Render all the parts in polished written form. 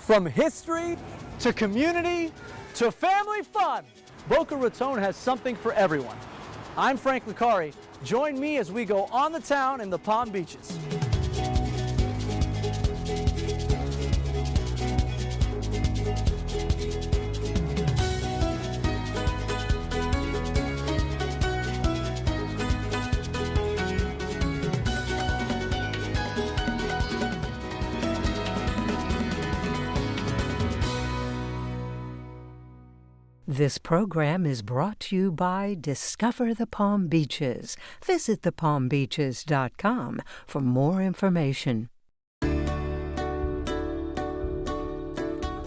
From history to community to family fun, Boca Raton has something for everyone. I'm Frank Licari. Join me as we go on the town in the Palm Beaches. This program is brought to you by Discover the Palm Beaches. Visit thepalmbeaches.com for more information. A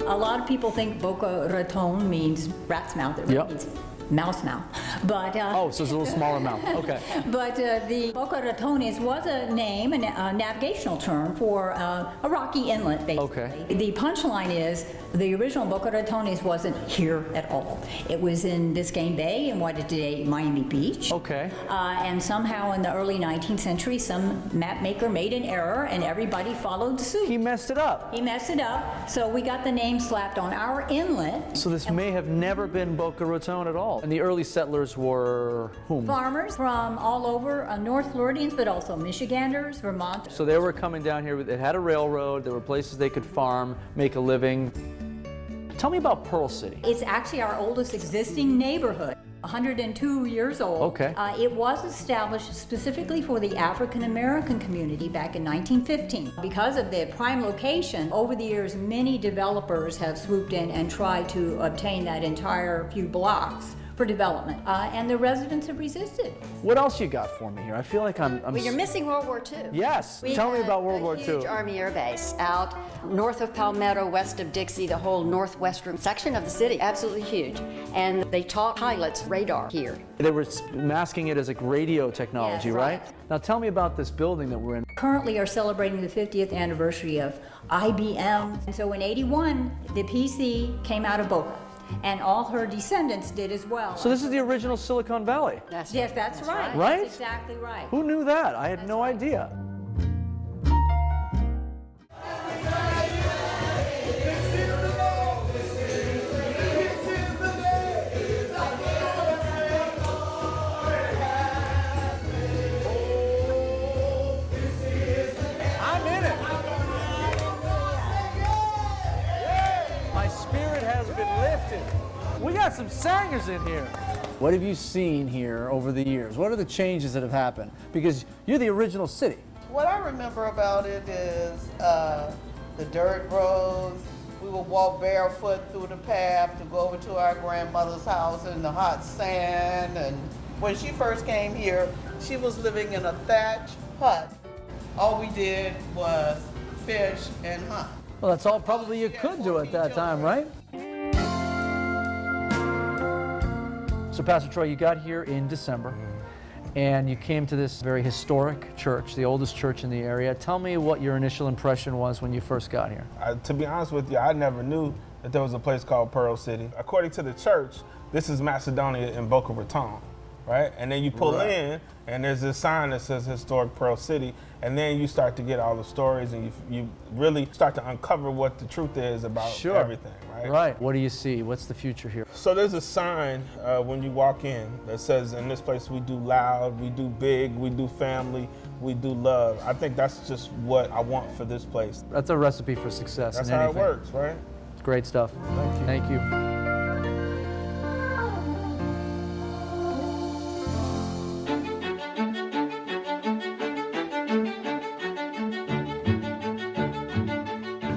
lot of people think Boca Raton means rat's mouth. It really means mouse mouth. But oh, so it's a little smaller mouth. Okay. But the Boca Ratones was a name, a navigational term for a rocky inlet, basically. Okay. The punchline is the original Boca Ratones wasn't here at all. It was in Biscayne Bay in what is today Miami Beach. Okay. And somehow in the early 19th century, some map maker made an error and everybody followed suit. He messed it up. He messed it up, so we got the name slapped on our inlet. So this may have never been Boca Raton at all. And the early settlers were whom? Farmers from all over, North Floridians, but also Michiganders, Vermonters. So they were coming down here. It had a railroad. There were places they could farm, make a living. Tell me about Pearl City. It's actually our oldest existing neighborhood. 102 years old. Okay. It was established specifically for the African American community back in 1915. Because of the prime location, over the years, many developers have swooped in and tried to obtain that entire few blocks for development, and the residents have resisted. What else you got for me here? I feel like I'm Well, you're missing World War II. Yes, tell me about World War II. We had a huge Army Air Base out north of Palmetto, west of Dixie, the whole northwestern section of the city, absolutely huge. And they taught pilots radar here. They were masking it as like radio technology, Yes, right? right. Now tell me about this building that we're in. Currently are celebrating the 50th anniversary of IBM. And so in '81, the PC came out of Boca, and all her descendants did as well. So this is the original Silicon Valley. Yes, that's right. Right? That's exactly right. Who knew that? I had no idea. I'm in it. My spirit has been lifted. We got some singers in here. What have you seen here over the years? What are the changes that have happened? Because you're the original city. What I remember about it is the dirt roads. We would walk barefoot through the path to go over to our grandmother's house in the hot sand. And when she first came here, she was living in a thatch hut. All we did was fish and hunt. Well, that's all probably you could do at that time, right? So, Pastor Troy, you got here in December, and you came to this very historic church, the oldest church in the area. Tell me what your initial impression was when you first got here. To be honest with you, I never knew that there was a place called Pearl City. According to the church, this is Macedonia in Boca Raton, right? And then you pull in, and there's this sign that says Historic Pearl City, and then you start to get all the stories, and you really start to uncover what the truth is about everything, right? Right. What do you see? What's the future here? So there's a sign when you walk in that says, in this place we do loud, we do big, we do family, we do love. I think that's just what I want for this place. That's a recipe for success. That's in how anything. it works, right? It's great stuff. Thank you. Thank you.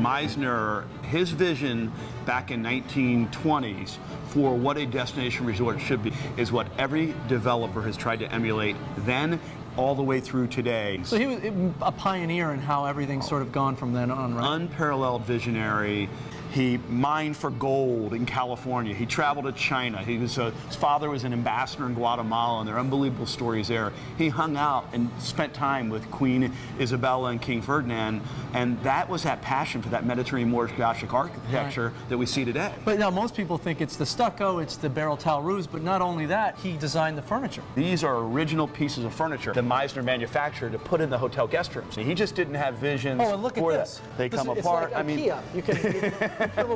Meisner, his vision back in 1920s for what a destination resort should be is what every developer has tried to emulate then all the way through today. So he was a pioneer in how everything's sort of gone from then on, right? Unparalleled visionary. He mined for gold in California. He traveled to China. His father was an ambassador in Guatemala, and there are unbelievable stories there. He hung out and spent time with Queen Isabella and King Ferdinand, and that was that passion for that Mediterranean Moorish Gothic architecture that we see today. But now most people think it's the stucco, it's the barrel tile roofs, but not only that, he designed the furniture. These are original pieces of furniture. The Meisner manufactured to put in the hotel guest rooms. He just didn't have visions Oh, and look at for this. that. They come It's apart. like IKEA. You can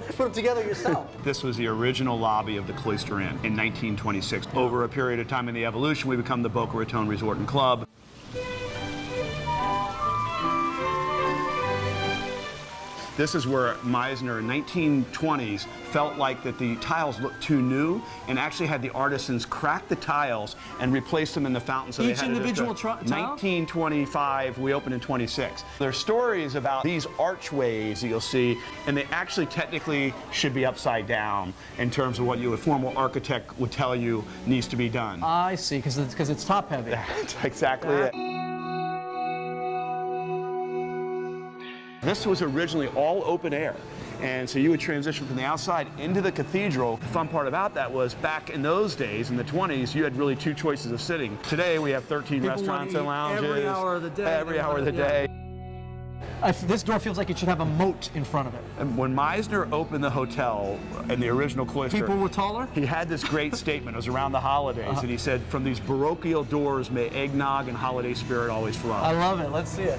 put them together yourself. This was the original lobby of the Cloister Inn in 1926. Over a period of time in the evolution, we become the Boca Raton Resort and Club. This is where Meisner in 1920s felt like that the tiles looked too new and actually had the artisans crack the tiles and replace them in the fountain. So Each they had individual tile? tile? 1925, we opened in 26. There are stories about these archways that you'll see, and they actually technically should be upside down in terms of what a formal architect would tell you needs to be done. I see, because it's top heavy. That's exactly it. This was originally all open air, and so you would transition from the outside into the cathedral. The fun part about that was back in those days, in the 20s, you had really two choices of sitting. Today we have 13 People restaurants want to and eat lounges. every hour of the day. Every hour of the day. This door feels like it should have a moat in front of it. And when Meisner opened the hotel in the original cloister, People were taller? he had this great statement. It was around the holidays, and he said, "From these parochial doors, may eggnog and holiday spirit always flow." I love it. Let's see it.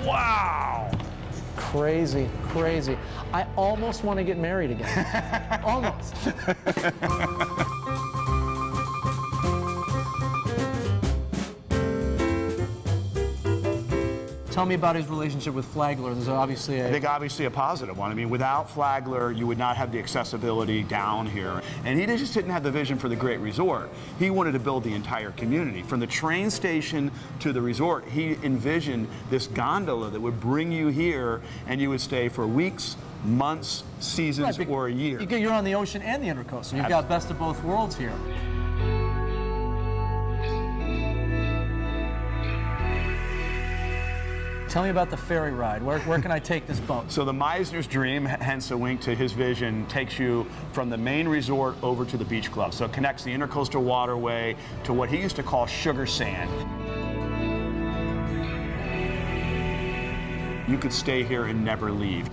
Wow! Crazy, crazy. I almost want to get married again. Almost. Tell me about his relationship with Flagler. There's obviously I think obviously a positive one. I mean, without Flagler, you would not have the accessibility down here. And he just didn't have the vision for the great resort. He wanted to build the entire community. From the train station to the resort, he envisioned this gondola that would bring you here and you would stay for weeks, months, seasons, or a year. You're on the ocean and the intercoastal. You've got best of both worlds here. Tell me about the ferry ride. Where can I take this boat? So the Meisner's dream, hence a wink to his vision, takes you from the main resort over to the beach club. So it connects the intercoastal waterway to what he used to call sugar sand. You could stay here and never leave.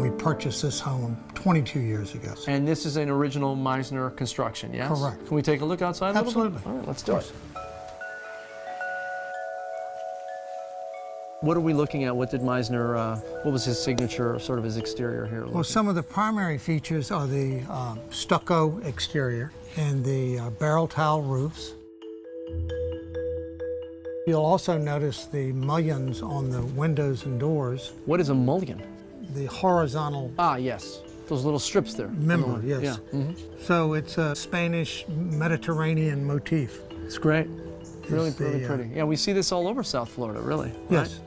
We purchased this home 22 years ago. And this is an original Meisner construction, yes? Correct. Can we take a look outside a little bit? Absolutely. All right, let's do it. What are we looking at? What did Meisner, what was his signature, sort of his exterior here? Well, some of the primary features are the stucco exterior and the barrel tile roofs. You'll also notice the mullions on the windows and doors. What is a mullion? The horizontal Ah, yes. Those little strips there. member, yes. Yeah. So it's a Spanish Mediterranean motif. It's great. Really, It's really the, pretty. Yeah, we see this all over South Florida, really. Yes.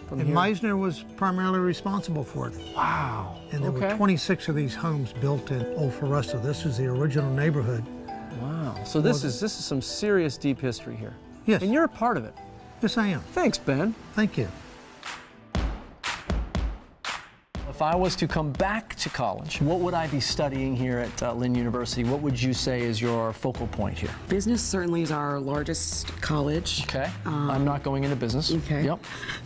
From And here. Meisner was primarily responsible for it. Wow. And there were 26 of these homes built in Old Floresta. This is the original neighborhood. Wow. So this is some serious deep history here. Yes. And you're a part of it. Yes, I am. Thanks, Ben. Thank you. If I was to come back to college, what would I be studying here at Lynn University? What would you say is your focal point here? Business certainly is our largest college. Okay. I'm not going into business. Okay. Yep.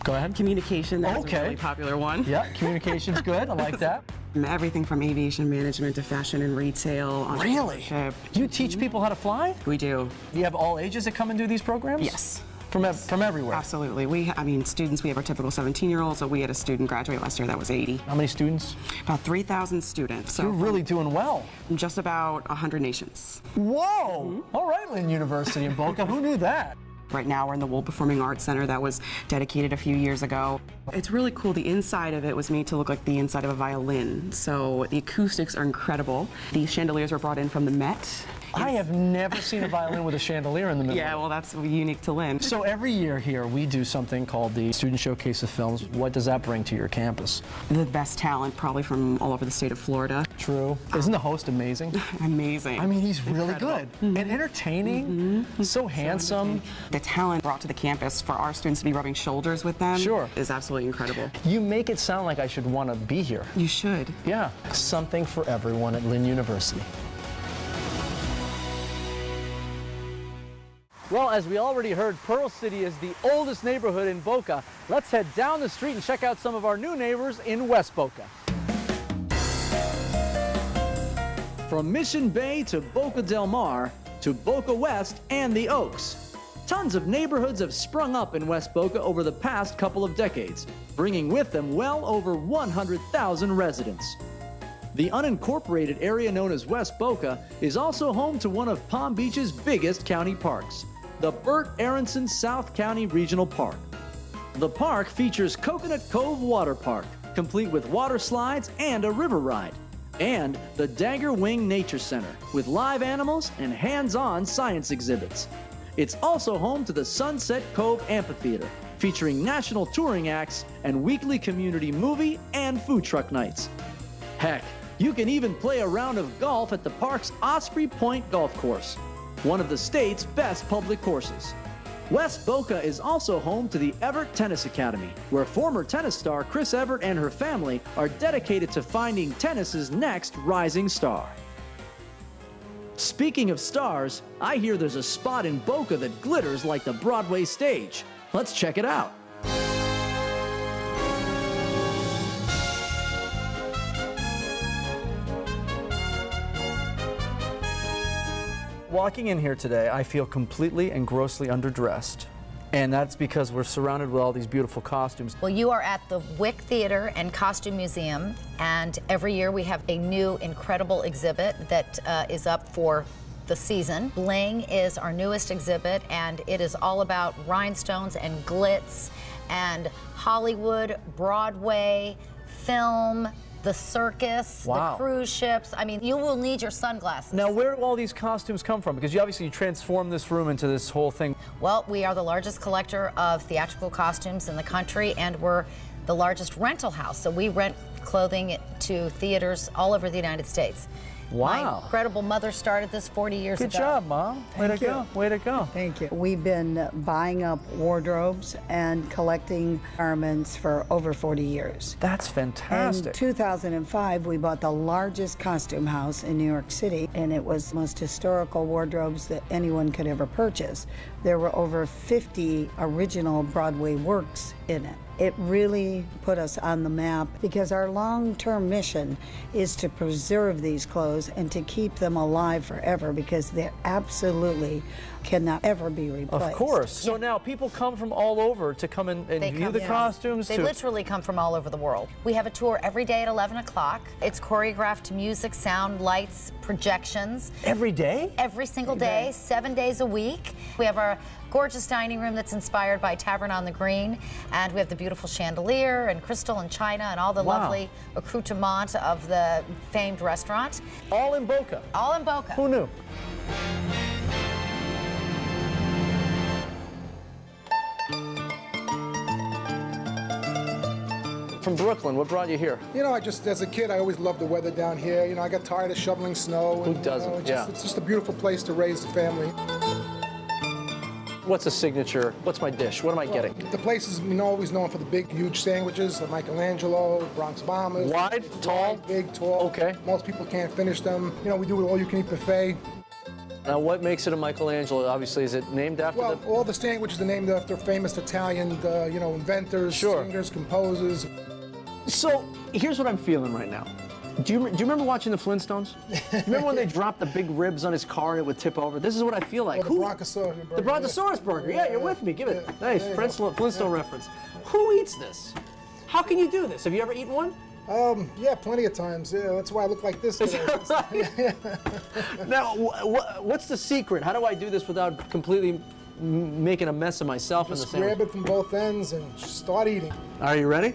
Go ahead. Communication, that's Okay. a really popular one. Yeah, communication's good. I like that. Everything from aviation management to fashion and retail. Really? entrepreneurship. Do you teach people how to fly? We do. Do you have all ages that come and do these programs? Yes. From everywhere? Absolutely. Students, we have our typical 17-year-olds, so we had a student graduate last year that was 80. How many students? About 3,000 students. So You're really doing well. from just about 100 nations. Whoa! All right, Lynn University in Boca. Who knew that? Right now we're in the Wool Performing Arts Center that was dedicated a few years ago. It's really cool. The inside of it was made to look like the inside of a violin. So the acoustics are incredible. These chandeliers were brought in from the Met. I have never seen a violin with a chandelier in the middle. Yeah, well, that's unique to Lynn. So every year here we do something called the Student Showcase of Films. What does that bring to your campus? The best talent probably from all over the state of Florida. True. Isn't the host amazing? Amazing. I mean, he's really good and entertaining, so handsome. The talent brought to the campus for our students to be rubbing shoulders with them Sure. is absolutely incredible. You make it sound like I should want to be here. You should. Yeah, something for everyone at Lynn University. Well, as we already heard, Pearl City is the oldest neighborhood in Boca. Let's head down the street and check out some of our new neighbors in West Boca. From Mission Bay to Boca Del Mar to Boca West and the Oaks. Tons of neighborhoods have sprung up in West Boca over the past couple of decades, bringing with them well over 100,000 residents. The unincorporated area known as West Boca is also home to one of Palm Beach's biggest county parks, the Burt Aronson South County Regional Park. The park features Coconut Cove Water Park, complete with water slides and a river ride, and the Dagger Wing Nature Center, with live animals and hands-on science exhibits. It's also home to the Sunset Cove Amphitheater, featuring national touring acts and weekly community movie and food truck nights. Heck, you can even play a round of golf at the park's Osprey Point Golf Course, one of the state's best public courses. West Boca is also home to the Everett Tennis Academy, where former tennis star Chris Evert and her family are dedicated to finding tennis's next rising star. Speaking of stars, I hear there's a spot in Boca that glitters like the Broadway stage. Let's check it out. Walking in here today, I feel completely and grossly underdressed. And that's because we're surrounded with all these beautiful costumes. Well, you are at the Wick Theater and Costume Museum, and every year we have a new incredible exhibit that is up for the season. Bling is our newest exhibit, and it is all about rhinestones and glitz and Hollywood, Broadway, film, the circus, wow, the cruise ships. I mean, you will need your sunglasses. Now, where do all these costumes come from? Because you obviously transformed this room into this whole thing. Well, we are the largest collector of theatrical costumes in the country, and we're the largest rental house. So we rent clothing to theaters all over the United States. Wow. My incredible mother started this 40 years ago. Good job, Mom. Way to go. Way to go. Thank you. We've been buying up wardrobes and collecting garments for over 40 years. That's fantastic. In 2005, we bought the largest costume house in New York City, and it was the most historical wardrobes that anyone could ever purchase. There were over 50 original Broadway works in it. It really put us on the map because our long-term mission is to preserve these clothes and to keep them alive forever because they absolutely cannot ever be replaced. Of course. So now people come from all over to come and view the costumes. They literally come from all over the world. We have a tour every day at 11 o'clock. It's choreographed to music, sound, lights, projections. Every day? Every single day, 7 days a week. We have our gorgeous dining room that's inspired by Tavern on the Green, and we have the beautiful chandelier and crystal and china and all the lovely accoutrement of the famed restaurant. All in Boca? All in Boca. Who knew? From Brooklyn, what brought you here? You know, as a kid, I always loved the weather down here. You know, I got tired of shoveling snow. Who doesn't? It's just a beautiful place to raise the family. What's a signature? What's my dish? What am I getting? The place is always known for the big, huge sandwiches, the Michelangelo, Bronx Bombers. Wide, tall? Big, tall. Okay. Most people can't finish them. You know, we do an all-you-can-eat buffet. Now, what makes it a Michelangelo? Obviously, is it named after all the sandwiches are named after famous Italian, inventors, singers, composers. So, here's what I'm feeling right now. Do you remember watching the Flintstones? Remember when they dropped the big ribs on his car and it would tip over? This is what I feel like. The Brontosaurus burger. The Brontosaurus burger. Yeah, you're with me. Give it. Nice. Flintstone reference. Who eats this? How can you do this? Have you ever eaten one? Yeah, plenty of times. Yeah, that's why I look like this today. Now, what's the secret? How do I do this without completely making a mess of myself in the sandwich? Just grab it from both ends and start eating. Are you ready?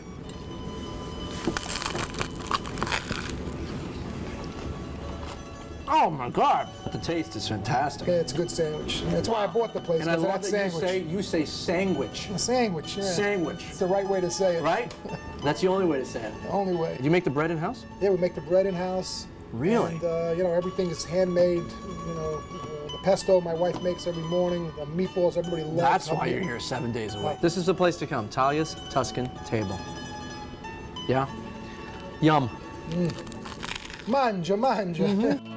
Oh my God! The taste is fantastic. Yeah, it's a good sandwich. That's why I bought the place. And I love that sandwich. you say sandwich. A sandwich, yeah. Sandwich. It's the right way to say it. Right? That's the only way to say it. The only way. Do you make the bread in-house? Yeah, we make the bread in-house. Really? And, everything is handmade. The pesto my wife makes every morning. The meatballs everybody loves. That's why you're here 7 days a week. This is the place to come. Talia's Tuscan Table. Yeah? Yum. Manja. Mm-hmm.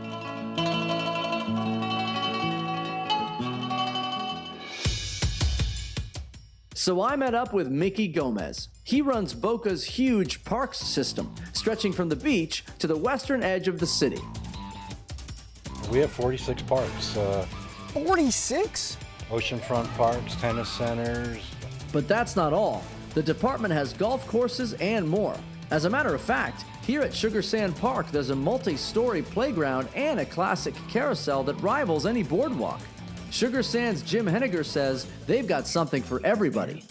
So I met up with Mickey Gomez. He runs Boca's huge parks system, stretching from the beach to the western edge of the city. We have 46 parks. 46? Oceanfront parks, tennis centers. But that's not all. The department has golf courses and more. As a matter of fact, here at Sugar Sand Park, there's a multi-story playground and a classic carousel that rivals any boardwalk. Sugar Sand's Jim Henniger says they've got something for everybody.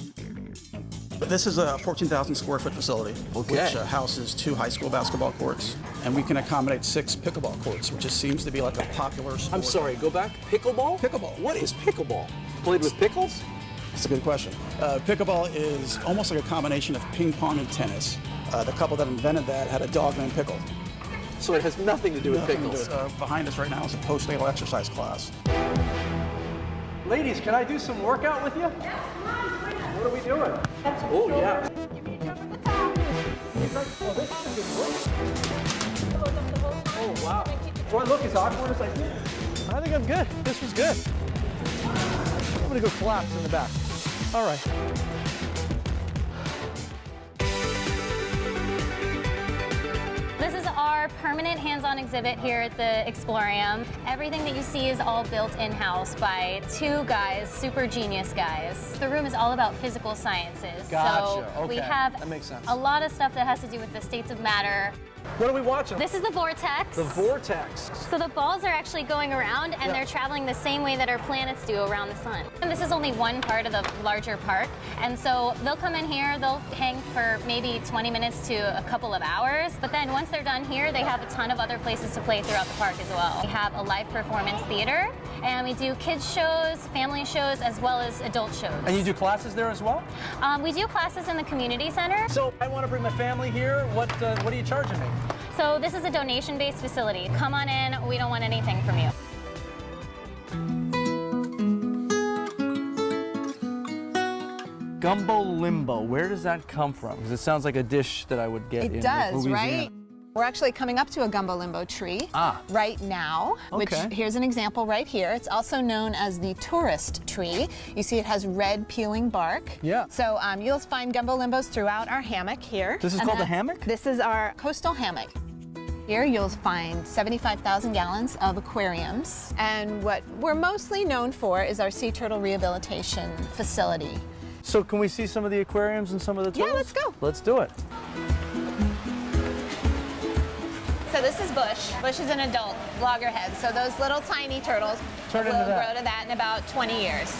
This is a 14,000 square foot facility, which houses 2 high school basketball courts, and we can accommodate 6 pickleball courts, which just seems to be like a popular sport. I'm sorry, go back. Pickleball? Pickleball. What is pickleball? Played with pickles? That's a good question. Pickleball is almost like a combination of ping pong and tennis. The couple that invented that had a dog named Pickle. So it has nothing to do with pickles. Behind us right now is a postnatal exercise class. Ladies, can I do some workout with you? Yes, come on. What are we doing? Oh, yeah. Oh, wow. Do I look as awkward as I do? I think I'm good. This was good. I'm gonna go collapse in the back. All right. This is our permanent hands-on exhibit here at the Explorium. Everything that you see is all built in-house by 2 guys, super genius guys. The room is all about physical sciences. Gotcha. So we Okay. have That makes sense. a lot of stuff that has to do with the states of matter. What are we watching? This is the vortex. The vortex. So the balls are actually going around and they're traveling the same way that our planets do around the sun. And this is only one part of the larger park. And so they'll come in here, they'll hang for maybe 20 minutes to a couple of hours. But then once they're done here, they have a ton of other places to play throughout the park as well. We have a live performance theater and we do kids shows, family shows, as well as adult shows. And you do classes there as well? We do classes in the community center. So I want to bring my family here. What are you charging me? So this is a donation-based facility. Come on in, we don't want anything from you. Gumbo limbo, where does that come from? Because it sounds like a dish that I would get in It does, Louisiana. right? We're actually coming up to a gumbo limbo tree right now, which here's an example right here. It's also known as the tourist tree. You see it has red peeling bark. Yeah. So you'll find gumbo limbos throughout our hammock here. This is called a hammock? This is our coastal hammock. Here you'll find 75,000 gallons of aquariums. And what we're mostly known for is our sea turtle rehabilitation facility. So can we see some of the aquariums and some of the turtles? Yeah, let's go. Let's do it. So this is Bush. Bush is an adult loggerhead. So those little tiny turtles will into that. grow to that in about 20 years.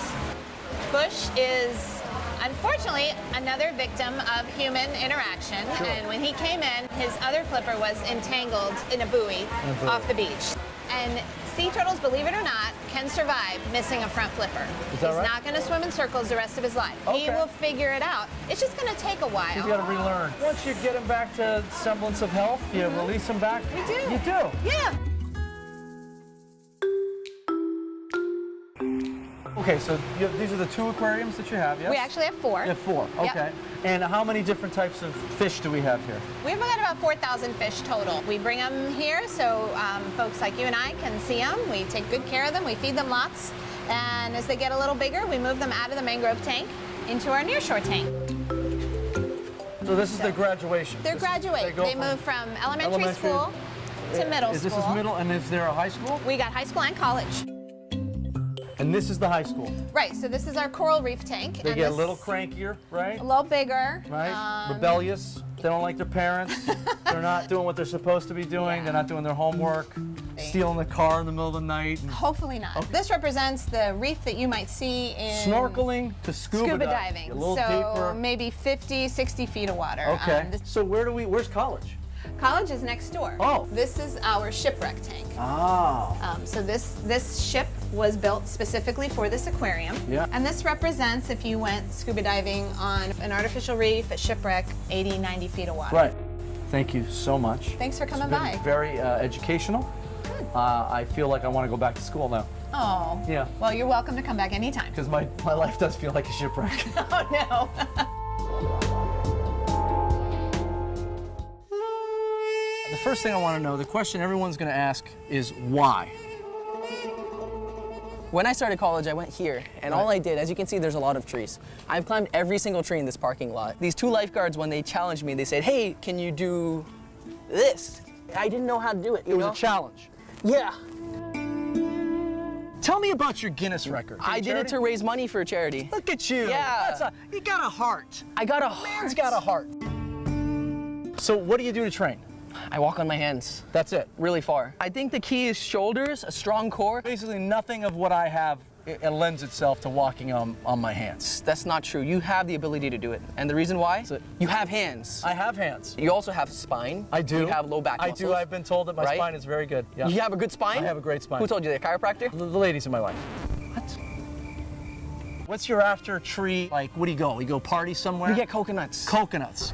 Bush is unfortunately another victim of human interaction. Sure. And when he came in, his other flipper was entangled in a buoy off the beach. And sea turtles, believe it or not, can survive missing a front flipper. Is that He's right? not going to swim in circles the rest of his life. He Okay. will figure it out. It's just going to take a while. You've got to relearn. Once you get them back to semblance of health, you release them back. We do. You do? Yeah. Okay, so these are the 2 aquariums that you have, yes? We actually have 4. You have 4, okay. Yep. And how many different types of fish do we have here? We've got about 4,000 fish total. We bring them here so folks like you and I can see them. We take good care of them. We feed them lots. And as they get a little bigger, we move them out of the mangrove tank into our nearshore tank. So this is their graduation? They're graduate. They move from elementary school to middle school. Is this middle, and is there a high school? We got high school and college. And this is the high school? Right, so this is our coral reef tank. They and get a this- little crankier, right? A little bigger. Right? Rebellious. They don't like their parents. They're not doing what they're supposed to be doing. They're not doing their homework. Stealing the car in the middle of the night. Hopefully not. This represents the reef that you might see in Snorkeling to scuba diving. A little so deeper. maybe 50, 60 feet of water. Okay. So where's college? College is next door. Oh. This is our shipwreck tank. Oh. So this ship was built specifically for this aquarium. Yeah. And this represents if you went scuba diving on an artificial reef at shipwreck, 80, 90 feet of water. Right. Thank you so much. Thanks for coming It's been by. very educational. Good. I feel like I want to go back to school now. Oh. Yeah. Well, you're welcome to come back anytime. Because my life does feel like a shipwreck. Oh, no. The first thing I want to know, the question everyone's going to ask is why? When I started college, I went here, and all I did, as you can see, there's a lot of trees. I've climbed every single tree in this parking lot. These 2 lifeguards, when they challenged me, they said, hey, can you do this? I didn't know how to do it. It was a challenge. Yeah. Tell me about your Guinness record. I did it to raise money for a charity. Look at you. Yeah. You got a heart. I got a heart. Man's got a heart. So what do you do to train? I walk on my hands. That's it. Really far. I think the key is shoulders, a strong core. Basically nothing of what I have it lends itself to walking on my hands. That's not true. You have the ability to do it. And the reason why? You have hands. I have hands. You also have a spine. I do. You have low back muscles. I do. I've been told that my spine is very good. Yeah. You have a good spine? I have a great spine. Who told you that? A chiropractor? The ladies in my life. What? What's your after tree? Like, what do you go? You go party somewhere? We get coconuts. Coconuts.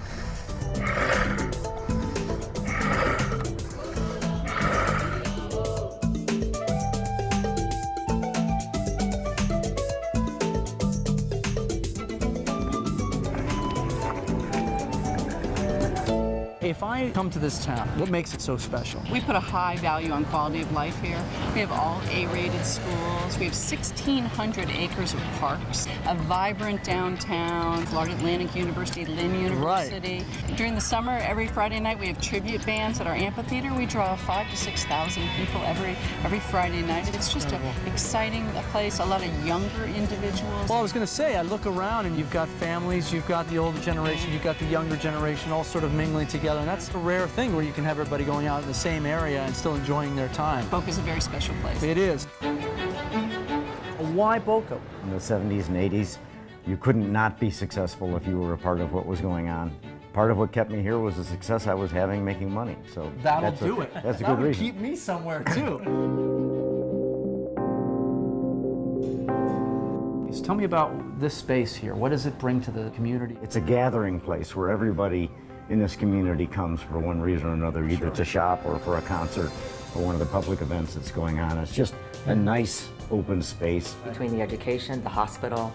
If I come to this town, what makes it so special? We put a high value on quality of life here. We have all A-rated schools. We have 1,600 acres of parks, a vibrant downtown, Florida Atlantic University, Lynn University. Right. During the summer, every Friday night, we have tribute bands at our amphitheater. We draw 5,000 to 6,000 people every Friday night. It's just an exciting place, a lot of younger individuals. Well, I was going to say, I look around and you've got families, you've got the older generation, you've got the younger generation, all sort of mingling together. And that's a rare thing where you can have everybody going out in the same area and still enjoying their time. Boca is a very special place. It is. Why Boca? In the 70s and 80s, you couldn't not be successful if you were a part of what was going on. Part of what kept me here was the success I was having making money. So that'll do it. That's a that good reason. Keep me somewhere too. Tell me about this space here. What does it bring to the community? It's a gathering place where everybody in this community comes for one reason or another, either to shop or for a concert or one of the public events that's going on. It's just a nice open space. Between the education, the hospital,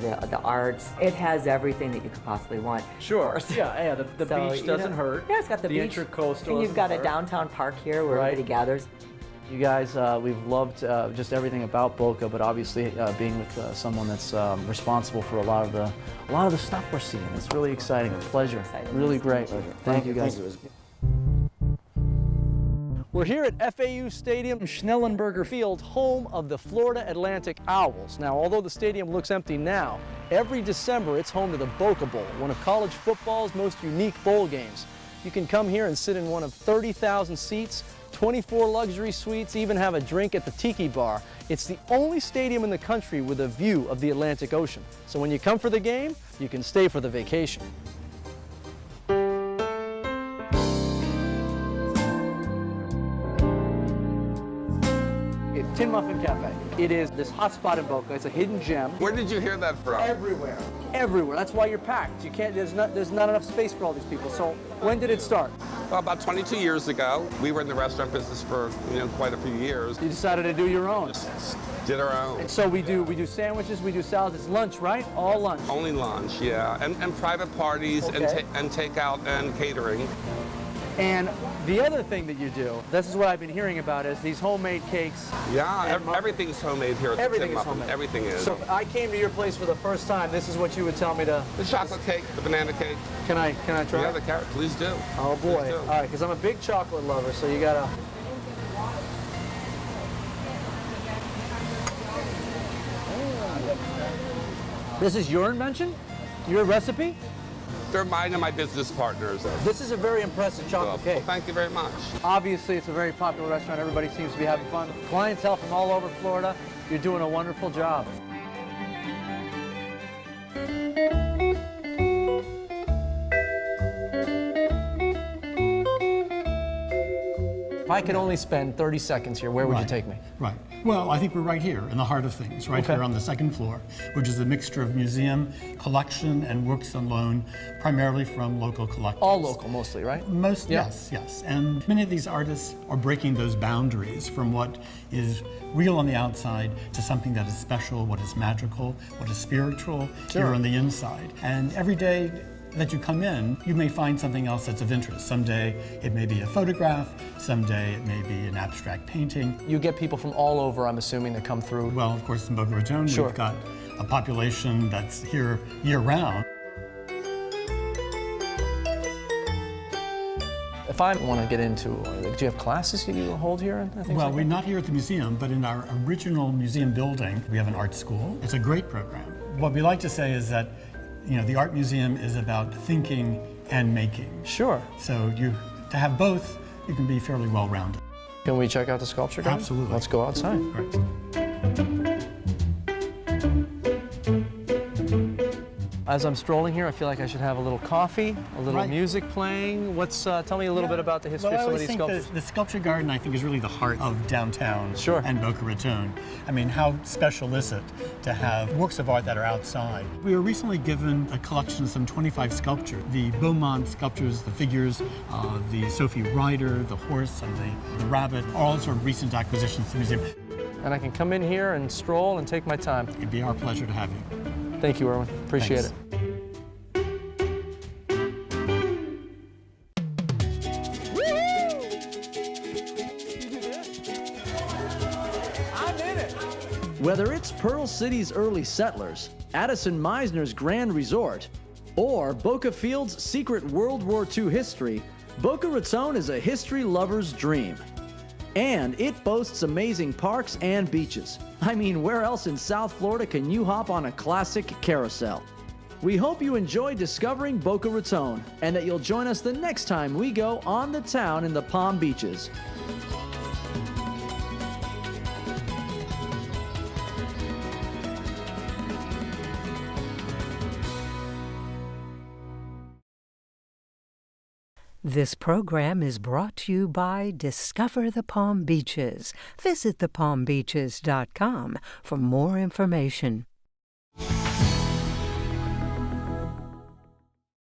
the arts, it has everything that you could possibly want. Sure. Yeah, the beach doesn't hurt. Yeah, it's got the beach. Intercoastal. And you've got a downtown park here where everybody gathers. You guys, we've loved just everything about Boca, but obviously being with someone that's responsible for a lot of the stuff we're seeing. It's really exciting. A pleasure. Really great. Thank you guys. We're here at FAU Stadium, Schnellenberger Field, home of the Florida Atlantic Owls. Now, although the stadium looks empty now, every December it's home to the Boca Bowl, one of college football's most unique bowl games. You can come here and sit in one of 30,000 seats, 24 luxury suites, even have a drink at the Tiki Bar. It's the only stadium in the country with a view of the Atlantic Ocean. So when you come for the game, you can stay for the vacation. Tin Muffin Cafe. It is this hot spot in Boca. It's a hidden gem. Where did you hear that from? Everywhere. Everywhere. That's why you're packed. You can't. There's not enough space for all these people. So when did it start? Well, about 22 years ago. We were in the restaurant business for quite a few years. You decided to do your own. Just did our own. And so we do sandwiches, we do salads. It's lunch, right? All lunch. Only lunch, yeah. And private parties and takeout and catering. And the other thing that you do, this is what I've been hearing about, is these homemade cakes. Yeah, everything's homemade here at Everything the is Tin Muffin. homemade. Everything is. So if I came to your place for the first time, this is what you would tell me to... The chocolate cake, the banana cake. Can I try? Yeah, the carrot. Please do. Oh boy. Please do. All right, because I'm a big chocolate lover, so you gotta... This is your invention? Your recipe? They're mine and my business partners. This is a very impressive chocolate cake. Well, thank you very much. Obviously, it's a very popular restaurant. Everybody seems to be having fun. Clientele from all over Florida. You're doing a wonderful job. If I could only spend 30 seconds here, where would you take me? Right. Well, I think we're right here in the heart of things, right here on the second floor, which is a mixture of museum, collection, and works on loan, primarily from local collectors. All local, mostly, right? Yes. And many of these artists are breaking those boundaries from what is real on the outside to something that is special, what is magical, what is spiritual here on the inside. And every day that you come in, you may find something else that's of interest. Someday it may be a photograph, someday it may be an abstract painting. You get people from all over, I'm assuming, that come through. Well, of course, in Boca Raton, we've got a population that's here year-round. If I want to get into, do you have classes you hold here? And things Well, like we're that? not here at the museum, but in our original museum building, we have an art school. It's a great program. What we like to say is that, the art museum is about thinking and making. Sure. So to have both, you can be fairly well-rounded. Can we check out the sculpture garden? Absolutely. Let's go outside. Great. As I'm strolling here, I feel like I should have a little coffee, a little Right. music playing. Tell me a little bit about the history of some of these sculptures. The sculpture garden, I think, is really the heart of downtown and Boca Raton. I mean, how special is it to have works of art that are outside? We were recently given a collection of some 25 sculptures. The Beaumont sculptures, the figures, the Sophie Ryder, the horse, and the rabbit, are all sort of recent acquisitions to the museum. And I can come in here and stroll and take my time. It'd be our pleasure to have you. Thank you, Erwin. Appreciate Thanks. it. Whether it's Pearl City's early settlers, Addison Meisner's Grand Resort, or Boca Field's secret World War II history, Boca Raton is a history lover's dream. And it boasts amazing parks and beaches. I mean, where else in South Florida can you hop on a classic carousel? We hope you enjoy discovering Boca Raton and that you'll join us the next time we go on the town in the Palm Beaches. This program is brought to you by Discover the Palm Beaches. Visit thepalmbeaches.com for more information.